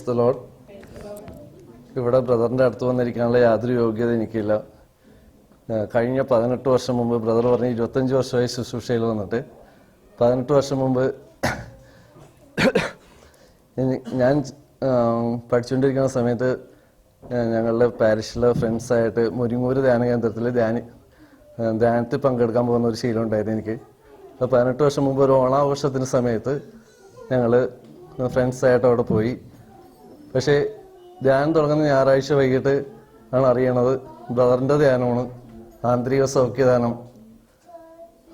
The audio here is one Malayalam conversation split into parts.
The Lord. ഇവിടെ ബ്രദറിൻ്റെ അടുത്ത് വന്നിരിക്കാനുള്ള യാതൊരു യോഗ്യത എനിക്കില്ല. കഴിഞ്ഞ 18 വർഷം മുമ്പ് ബ്രദർ പറഞ്ഞ് 25 വർഷമായി ശുശ്രൂഷയിൽ വന്നിട്ട് 18 വർഷം മുമ്പ് ഞാൻ പഠിച്ചുകൊണ്ടിരിക്കുന്ന സമയത്ത് ഞങ്ങളുടെ പാരിഷിലെ ഫ്രണ്ട്സായിട്ട് മുരിങ്ങൂര് ധ്യാന കേന്ദ്രത്തിൽ ധ്യാനത്തിൽ പങ്കെടുക്കാൻ പോകുന്ന ഒരു ശീലം ഉണ്ടായിരുന്നു എനിക്ക്. അപ്പോൾ 18 വർഷം മുമ്പ് ഒരു ഓണാഘോഷത്തിന് സമയത്ത് ഞങ്ങൾ ഫ്രണ്ട്സായിട്ട് അവിടെ പോയി. പക്ഷേ ധ്യാനം തുടങ്ങുന്ന ഞായറാഴ്ച വൈകിട്ട് ആണ് അറിയണത് ബ്രദറിൻ്റെ ധ്യാനമാണ്, ആന്തരിക സൗഖ്യദാനം.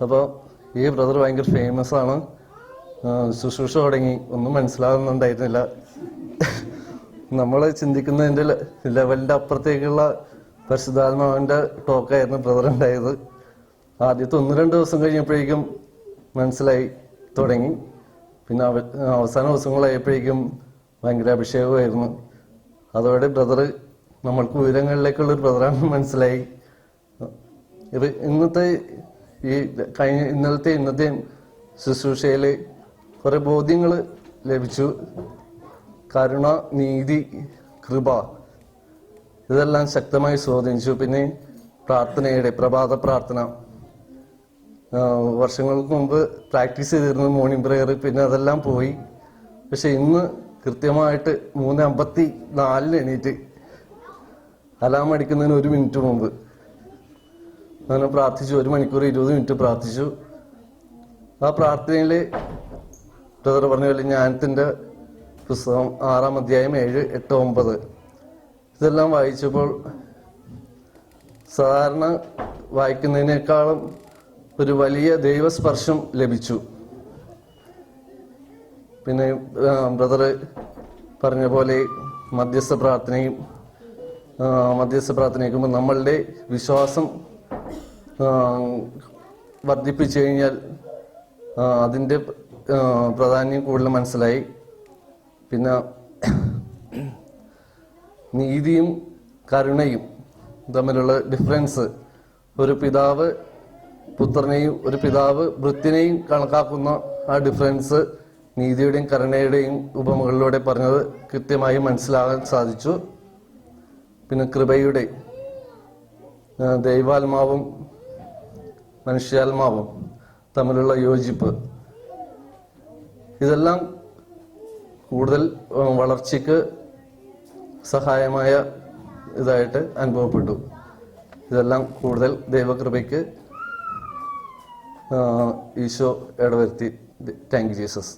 അപ്പോൾ ഈ ബ്രദർ ഭയങ്കര ഫേമസ് ആണ്. ശുശ്രൂഷ തുടങ്ങി, ഒന്നും മനസ്സിലാകുന്നുണ്ടായിരുന്നില്ല. നമ്മൾ ചിന്തിക്കുന്നതിൻ്റെ ലെവലിൻ്റെ അപ്പുറത്തേക്കുള്ള പരിശുദ്ധാത്മാവിൻ്റെ ടോക്കായിരുന്നു ബ്രദർ ഉണ്ടായത്. ആദ്യത്തെ 1-2 ദിവസം കഴിഞ്ഞപ്പോഴേക്കും മനസ്സിലായി തുടങ്ങി. പിന്നെ അവസാന ദിവസങ്ങളായപ്പോഴേക്കും ഭയങ്കര അഭിഷേകമായിരുന്നു. അതോടെ ബ്രദർ നമ്മൾക്ക് ഉയരങ്ങളിലേക്കുള്ളൊരു ബ്രദറാണെന്ന് മനസ്സിലായി. ഇത് ഇന്നത്തെ ശുശ്രൂഷയിൽ കുറേ ബോധ്യങ്ങൾ ലഭിച്ചു. കരുണ, നീതി, കൃപ ഇതെല്ലാം ശക്തമായി സ്വാധീനിച്ചു. പിന്നെ പ്രഭാത പ്രാർത്ഥന വർഷങ്ങൾക്ക് മുമ്പ് പ്രാക്ടീസ് ചെയ്തിരുന്നു, മോർണിംഗ് പ്രെയർ. പിന്നെ അതെല്ലാം പോയി. പക്ഷെ ഇന്ന് കൃത്യമായിട്ട് 3:54 എണീറ്റ് അലാം അടിക്കുന്നതിന് 1 മിനിറ്റ് മുമ്പ് അങ്ങനെ പ്രാർത്ഥിച്ചു. 1 മണിക്കൂർ 20 മിനിറ്റ് പ്രാർത്ഥിച്ചു. ആ പ്രാർത്ഥനയിൽ ബ്രദർ പറഞ്ഞ പോലെ ജ്ഞാനത്തിൻ്റെ പുസ്തകം 6-ാം അധ്യായം 7, 8, 9 ഇതെല്ലാം വായിച്ചപ്പോൾ സാധാരണ വായിക്കുന്നതിനേക്കാളും ഒരു വലിയ ദൈവസ്പർശം ലഭിച്ചു. പിന്നെ ബ്രദർ പറഞ്ഞ പോലെ മധ്യസ്ഥ പ്രാർത്ഥനയ്ക്കുമ്പോൾ നമ്മളുടെ വിശ്വാസം വർദ്ധിപ്പിച്ചു കഴിഞ്ഞാൽ അതിൻ്റെ പ്രാധാന്യം കൂടുതൽ മനസ്സിലായി. പിന്നെ നീതിയും കരുണയും തമ്മിലുള്ള ഡിഫറൻസ്, ഒരു പിതാവ് പുത്രനെയും ഒരു പിതാവ് ഭൃത്യനെയും കണക്കാക്കുന്ന ആ ഡിഫറൻസ് നീതിയുടെയും കരുണയുടെയും ഉപമകളിലൂടെ പറഞ്ഞത് കൃത്യമായി മനസ്സിലാകാൻ സാധിച്ചു. പിന്നെ കൃപയുടെ, ദൈവാത്മാവും മനുഷ്യാത്മാവും തമ്മിലുള്ള യോജിപ്പ്, ഇതെല്ലാം കൂടുതൽ വളർച്ചയ്ക്ക് സഹായമായ ഇതായിട്ട് അനുഭവപ്പെട്ടു. ഇതെല്ലാം കൂടുതൽ ദൈവകൃപയ്ക്ക് ഈശോ ഇടവരുത്തി. Thank you Jesus.